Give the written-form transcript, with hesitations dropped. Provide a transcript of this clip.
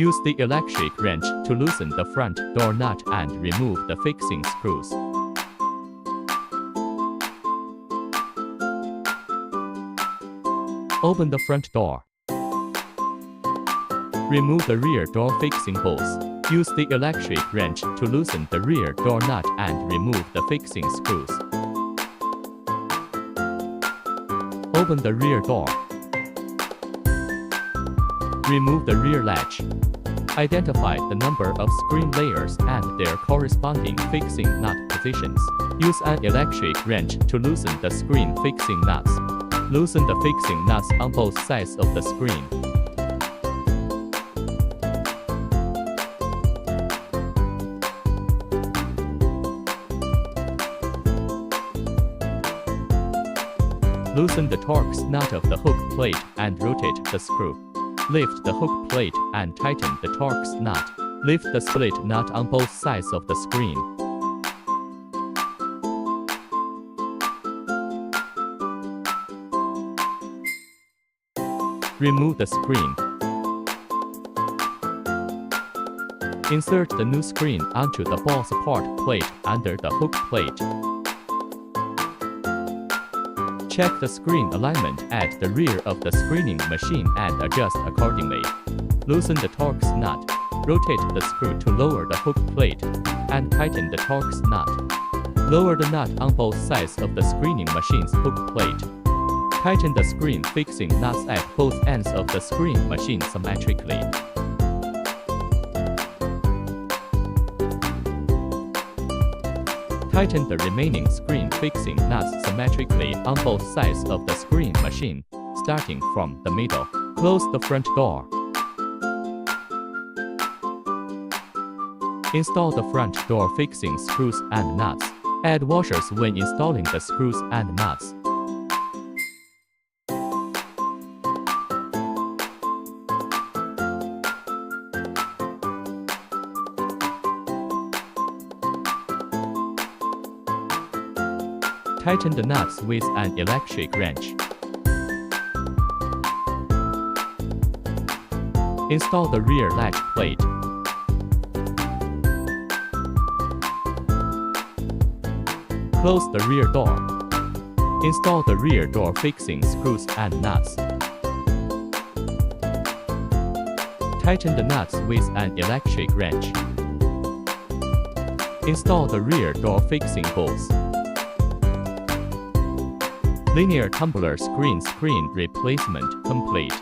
Use the electric wrench to loosen the front door nut and remove the fixing screws. Open the front door. Remove the rear door fixing bolts. Use the electric wrench to loosen the rear door nut and remove the fixing screws. Open the rear door. Remove the rear latch. Identify the number of screen layers and their corresponding fixing nut positions. Use an electric wrench to loosen the screen fixing nuts. Loosen the fixing nuts on both sides of the screen. Loosen the Torx nut of the hook plate and rotate the screw. Lift the hook plate and tighten the Torx nut. Lift the split nut on both sides of the screen. Remove the screen. Insert the new screen onto the ball support plate under the hook plate. Check the screen alignment at the rear of the screening machine and adjust accordingly. Loosen the Torx nut. Rotate the screw to lower the hook plate and tighten the Torx nut. Lower the nut on both sides of the screening machine's hook plate. Tighten the screen fixing nuts at both ends of the screen machine symmetrically. Tighten the remaining screen fixing nuts symmetrically on both sides of the screen machine, starting from the middle. Close the front door. Install the front door fixing screws and nuts. Add washers when installing the screws and nuts. Tighten the nuts with an electric wrench. Install the rear latch plate. Close the rear door. Install the rear door fixing screws and nuts. Tighten the nuts with an electric wrench. Install the rear door fixing bolts. Linear tumbler screen replacement complete.